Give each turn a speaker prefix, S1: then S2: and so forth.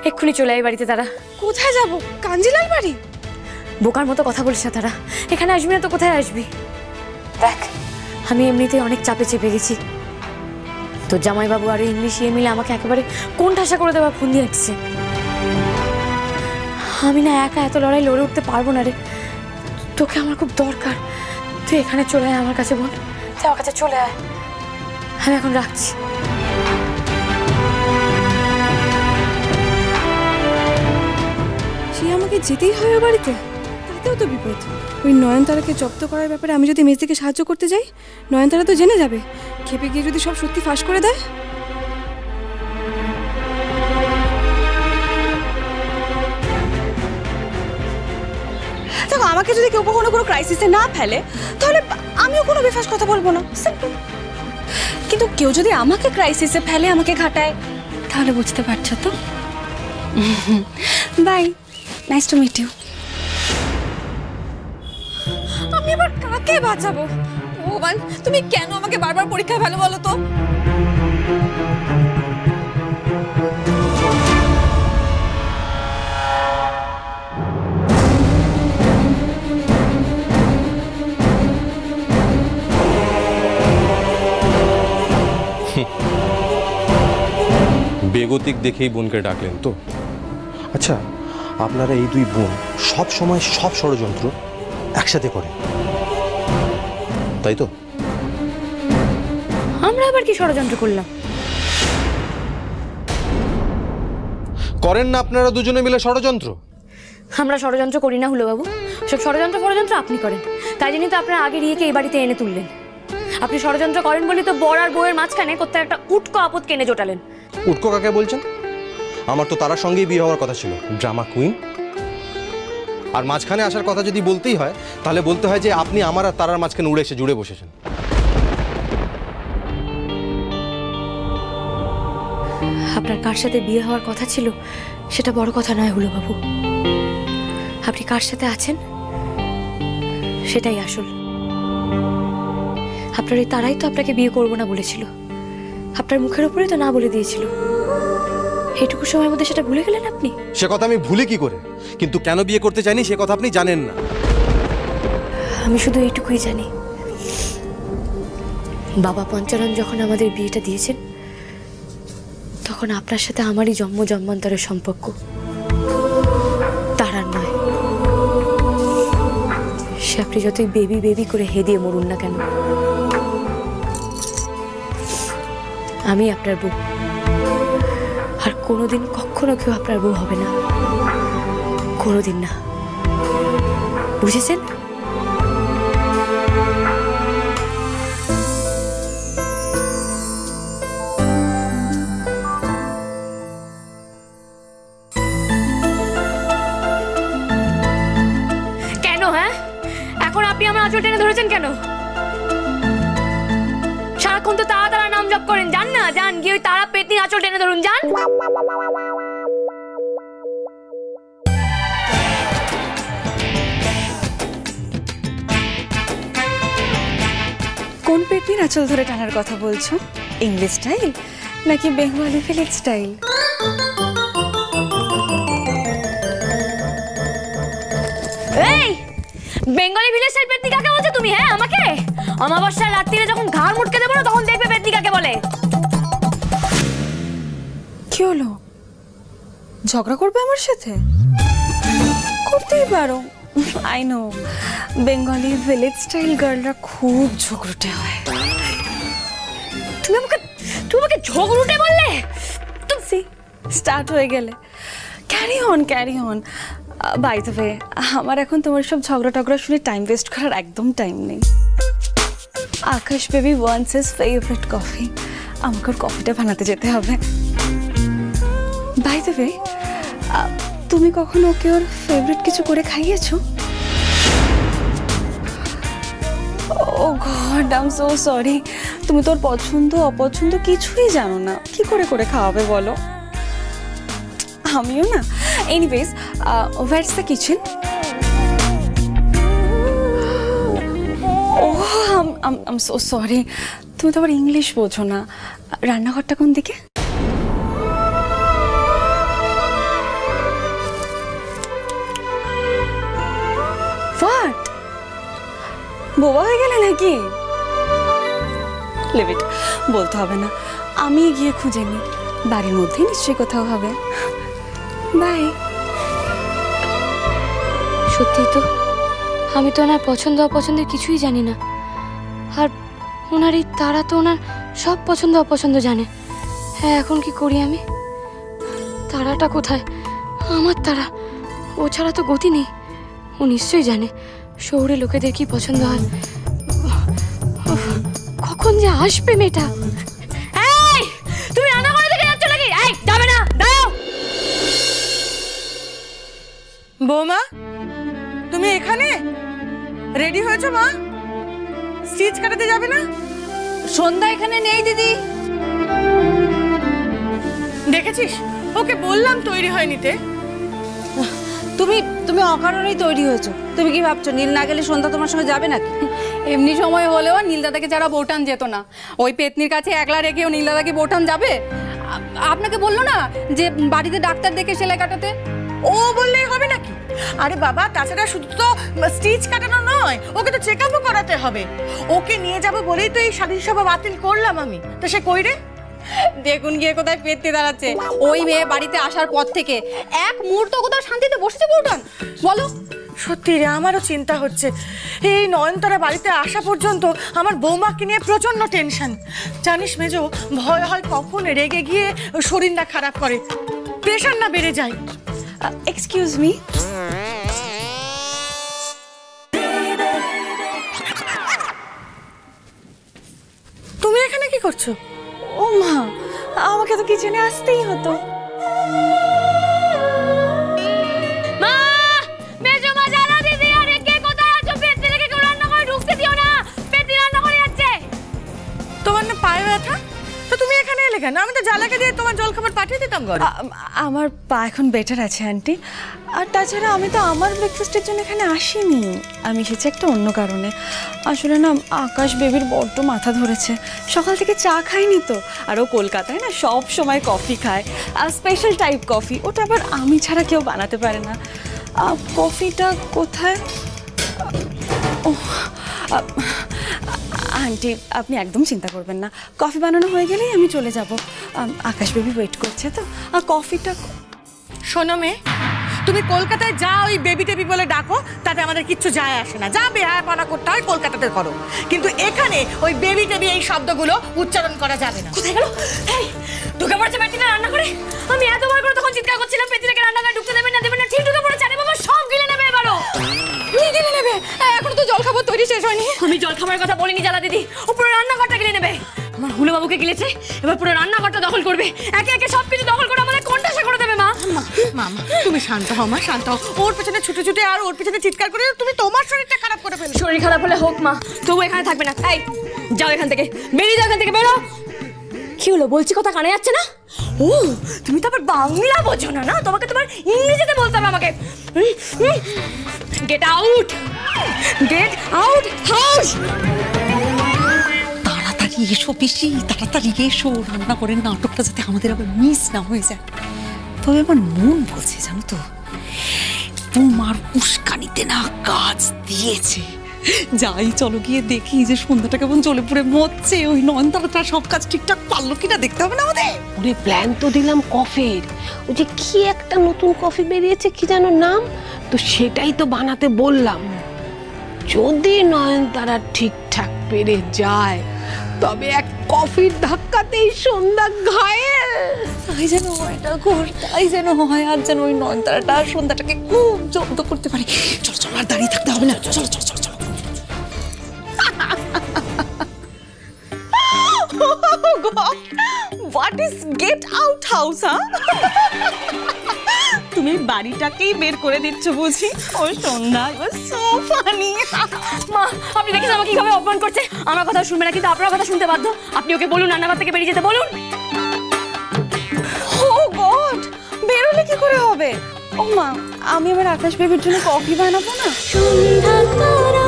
S1: এক্ষুনি চলে আয় বাড়িতে। তারা
S2: কোথায় যাব? কাঞ্জিলাল বাড়ি?
S1: বোকার মতো কথা বলিস না তারা। এখানে আসবি না তো কোথায় আসবি? দেখ, আমি এমনিতেই অনেক চাপে চেপে গেছি। তোর জামাইবাবু আর ইংলিশ মিলে আমাকে একেবারে কোন ঠাসা করে দেওয়া ফোন দিয়ে আসছে। আমি না একা এত লড়াই লড়ে উঠতে পারবো না রে। তোকে আমার খুব দরকার। তুই এখানে চলে আয় আমার কাছে বোন। তুই আমার কাছে চলে আয়। আমি এখন রাখছি।
S2: সে আমাকে যেতেই হয় ওর বাড়িতে? তাতেও তো বিপদ। ওই নয়নতারাকে জব্দ করার ব্যাপারে আমি যদি মেজদিকে সাহায্য করতে যাই, নয়নতারা তো জেনে যাবে। খেপে গিয়ে যদি সব সত্যি ফাঁস করে দেয়। দেখো, আমাকে যদি কেউ কখনো কোনো ক্রাইসিসে না ফেলে, তাহলে আমিও কোনো বেফাস কথা বলবো না, সিম্পল। কিন্তু কেউ যদি আমাকে ক্রাইসিসে ফেলে, আমাকে ঘাটায়, তাহলে বুঝতে পারছো তো। Bye, nice to meet you. আমি আবার কাকে বাঁচাবো? ভগবান, তুমি কেন আমাকে বারবার পরীক্ষায় ফেলো বলো তো?
S3: বেগতিক দেখেই বোনকে ডাকলেন তো? আচ্ছা, আপনারা এই দুই বোন সব সময় সব ষড়যন্ত্র একসাথে করেন, তাই তো?
S1: আমরা আবার কি ষড়যন্ত্র করলাম?
S3: করেন না আপনারা দুজনে মিলে ষড়যন্ত্র?
S1: আমরা ষড়যন্ত্র করি না হুলোবাবু। সব ষড়যন্ত্র আপনি করেন। তাই জন্যই তো আপনার আগে রিয়েকে এই বাড়িতে এনে তুললেন। আপনি ষড়যন্ত্র করেন বলে তো বর আর বউয়ের মাঝখানে কোথাও একটা উটকো আপদ কেনে জোটালেন।
S3: উটকো কাকে বলছেন? আমার তো তারার সঙ্গেই বিয়ে হওয়ার কথা ছিল, ড্রামা কুইন। আর মাঝখানে আসার কথা যদি বলতেই হয়, তাহলে বলতে হয় যে আপনি আমার আর তারার মাঝখানে উড়ে এসে জুড়ে বসেছেন।
S1: আপনার কার সাথে বিয়ে হওয়ার কথা ছিল সেটা বড় কথা নয় হুলোবাবু। আপনি কার সাথে আছেন সেটাই আসল। আপনার এই তারাই তো আপনাকে বিয়ে করবো না বলেছিল। আপনার মুখের উপরে তো না বলে দিয়েছিল। এইটুকু সময়ের মধ্যে সেটা ভুলে গেলেন আপনি?
S3: সে কথা আমি ভুলি কি করে? কিন্তু কেন বিয়ে করতে চাইনি সে কথা আপনি জানেন না।
S1: আমি শুধু এইটুকুই জানি, বাবা পঞ্চানন যখন আমাদের বিয়েটা দিয়েছেন, তখন আপনার সাথে আমারই জন্মান্তরের সম্পর্ক, তার আর নয়। সে আপনি যতই বেবি বেবি করে হেদিয়ে মরুন না কেন, আমি আপনার বউ। আর কোনোদিন কখনো কেউ আপনার বউ হবে না, কোনোদিন না। বুঝেছেন? কেন? হ্যাঁ, এখন আপনি আমার আঁচল টেনে ধরেছেন কেন? সারাক্ষণ তো তারা তারা নাম জপ করেন। যান না, যান গিয়ে ওই তারা পেতনি আঁচল টেনে ধরুন, যান।
S2: কোন পেতনির আঁচল ধরে টানার কথা বলছো? ইংলিশ স্টাইল নাকি বেঙ্গলি ভিলেজ স্টাইল?
S1: এই বেঙ্গলি ভিলেজ স্টাইল পেতনি কাকে বলছো তুমি? হ্যাঁ, আমাকে? অমাবস্যার রাত্রিরে যখন ঘাড় মুটকে দেবো না, তখন দেখবে পেতনি কাকে বলে।
S2: কি হলো? ঝগড়া করবে আমার সাথে? করতেই পারো। I know, Bengali village style গার্লরা খুব ঝগড়ুটে হয়।
S1: তুমি আমাকে ঝগড়ুটে বললে?
S2: তুমি স্টার্ট হয়ে গেলে। Carry on. By the way, আমার এখন তোমার সব ঝগড়া টগড়া শুনে টাইম ওয়েস্ট করার একদম টাইম নেই। Akash baby wants his favourite coffee. আমাকে ওর কফিটা বানাতে যেতে হবে। বাই দ্য ওয়ে, তুমি কখনো ওকে ওর ফেভারিট কিছু করে খাইয়েছো? Oh God, I am so sorry. তুমি তোর পছন্দ অপছন্দ কিছুই জানো না, কি করে খাওয়াবে বলো? আমিও না। Anyways, what's the kitchen? Oh I am so sorry. তুমি তো আবার ইংলিশ বোঝো না। রান্নাঘরটা কোন দিকে? নাকি? লিভ ইট, বলতে হবে না, আমি গিয়ে খুঁজে নিই, বাড়ির মধ্যেই নিশ্চয়ই কোথাও হবে। বাই।
S1: সত্যি তো, আমি তো ওনার পছন্দ অপছন্দের কিছুই জানি না। আর ওনার এই তারা তো ওনার সব পছন্দ অপছন্দ জানে। হ্যাঁ, এখন কি করি আমি? তারাটা কোথায়? আমার তারা, ও ছাড়া তো গতি নেই। ও নিশ্চয়ই জানে শহরে লোকেদের কি পছন্দ হয়। কখন যে আসবে মেয়েটা? এই, তুমি রান্না করে দেখে যাচ্ছ নাকি? এই, যাবে না, দাঁড়াও।
S4: বৌমা, তুমি এখানে রেডি হয়েছো? মা, স্টিচ কাটাতে যাবে না?
S2: সন্ধ্যা এখানে নেই দিদি।
S4: দেখেছিস, ওকে বললাম তৈরি হয়ে নিতে।
S2: তুমি অকারণেই তৈরি হয়েছো। তুমি কি ভাবছো নীল না গেলে সন্ধ্যা তোমার সঙ্গে যাবে নাকি?
S5: এমনি সময় হলেও নীলদাদাকে যারা বৌটান যেত না, ওই পেতনির কাছে একলা রেখেও নীলদাদা কি বৌটান যাবে? আপনাকে বললো না যে বাড়িতে ডাক্তার দেখে সেলাই কাটাতে?
S4: ও বললেই হবে নাকি? আরে বাবা, তাছাড়া শুধু তো স্টিচ কাটানো নয়, ওকে তো চেক আপও করাতে হবে। ওকে নিয়ে যাবো বলেই তো এই স্বাধীন সভা বাতিল করলাম আমি। তো সে কই রে?
S5: দেখুন গিয়ে কোথায় পেতনি দাঁড়াচ্ছে। ওই মেয়ে বাড়িতে আসার পর থেকে এক মুহূর্ত কোথাও শান্তিতে বসেছে বৌটান? বলো।
S4: সত্যি রে, আমারও চিন্তা হচ্ছে। এই নয়নতারা বাড়িতে আসা পর্যন্ত আমার বৌমাকে নিয়ে প্রচন্ড টেনশন। জানিস মেজো, ভয় হয় কখন রেগে গিয়ে শরীরটা খারাপ করে, প্রেশার না বেড়ে যায়।
S2: Excuse me.
S4: তুমি এখানে কি করছো?
S2: ও মা, আমাকে তো কিচেনে আসতেই হতো।
S1: মা, মেজো মা, জানা দিদি, আরে কে কোথায় আছো? পেটে থেকে কেউ রান্না করে ঢুকতে দিও না, পেটে রান্না করে যাচ্ছে।
S4: তোমার না পায়ে ব্যথা? তো তুমি এখানে এলে কেন? আমি তো জ্বালাকে দিয়ে তোমার জলখাবার পাঠিয়ে দিতাম ঘরে।
S2: আমার পা এখন বেটার আছে আন্টি। আর তাছাড়া আমি তো আমার ব্রেকফাস্টের জন্য এখানে আসিনি, আমি এসেছি একটা অন্য কারণে। আসলে না, আকাশ বেবির বড্ড মাথা ধরেছে, সকাল থেকে চা খায়নি তো। আর ও কলকাতায় না সব সময় কফি খায়, আর স্পেশাল টাইপ কফি, ওটা আবার আমি ছাড়া কেউ বানাতে পারে না। কফিটা কোথায়? ও আন্টি, আপনি একদম চিন্তা করবেন না, কফি বানানো হয়ে গেলেই আমি চলে যাব। আকাশ বেবি ওয়েট করছে তো। আর কফিটা
S4: শোনো মেয়ে, তুমি কলকাতায় যা ওই বেবি টেবি বলে ডাকো, তাতে আমাদের কিচ্ছু যায় আসে না। যা বেহায়াপনা করতে হয় কলকাতাতে করো, কিন্তু এখানে ওই বেবি টেবি এই শব্দগুলো উচ্চারণ করা যাবে না।
S1: কোথায় গেল? এই, ঢুকে পড়েছে পেটিটা রান্না করে। আমি এতবার করে তখন চিৎকার করছিলাম পেটিটাকে রান্না করে ঢুকতে দেবেন না, দেবেন না, ঠিক ঢুকে পড়েছে। আরে বাবা, সব গিলে নেবে এবারও।
S5: কি গিলে নেবে? এখনো তো জল খাবার তৈরি শেষ হয়নি।
S1: আমি জল খাবার কথা বলিনি জ্বালা দিদি, ও পুরো রান্নাঘরটা গিলে নেবে। আমার হুলো বাবুকে গিলেছে, এবার পুরো রান্নাঘরটা দখল করবে। একে একে সবকিছু দখল করে আমাদের কোণঠাসা করে দেবে। মা,
S4: মামা, তুমি শান্ত হও মা, শান্ত হও। ওর পেছনে ছুটে ছুটে আর ওর পেছনে চিৎকার করে তুমি তোমার শরীরটা খারাপ করে ফেলছো।
S1: শরীর খারাপ হলে হোক মা, তবু এখানে থাকবে না। এই, যাও এখান থেকে, বেরিয়ে যাও এখান থেকে, বেরো। কি হলো, বলছি কথা কানে যাচ্ছে না? ও, তুমি তো আবার বাংলা বোঝো না? না, তোমাকে তোমার ইংরেজিতে বলতে হবে আমাকে। Get out, get out house.
S6: তাড়াতাড়ি এসো পিসি, তাড়াতাড়ি এসো, রান্না করে নাটকটা যাতে আমাদের আবার মিস না হয়ে যায়। তবে আমার মন বলছে, জানো তো, তোমার উস্কানিতে না কাজ দিয়েছে। যাই, চলো গিয়ে দেখি যে সন্ধ্যাটা কেমন জ্বলে পুড়ে মরছে। ওই নয়নতারাটা সব কাজ ঠিকঠাক পারলো কিনা দেখতে হবে না আমাদের।
S7: ওরে প্ল্যান তো দিলাম কফির, ওই যে কি একটা নতুন কফি বেরিয়েছে, কি যেন নাম, তো সেটাই তো বানাতে বললাম। যদি নয়নতারা ঠিকঠাক পেরে যায়, তবে এক কফির ধাক্কাতেই সন্ধ্যা ঘায়েল।
S6: তাই যেন হয় না ঘর, তাই যেন হয়। আর যেন ওই নয়নতারাটা সন্ধ্যাটাকে খুব জব্দ করতে পারে। চলো চলো, আর দাঁড়িয়ে থাকতে হবে না, চলো চলো চলো চলো।
S2: What is get out house? তুমি বাড়িটাকেই বের করে দিচ্ছ বুঝি? ও সন্ধ্যা, ইউ আর সো ফানি।
S1: মা, আপনি দেখেন আমাকে কিভাবে অপমান করছে। আমার কথা শুনবে না, কিন্তু আপনার কথা শুনতে বাধ্য। আপনি ওকে বলুন রান্নাঘর থেকে বেরিয়ে যেতে বলুন।
S2: ও গড, বেরোলে কি করে হবে? ও মা, আমি আবার আকাশ বেবির জন্য কফি বানাবো না?
S1: সন্ধ্যা তারা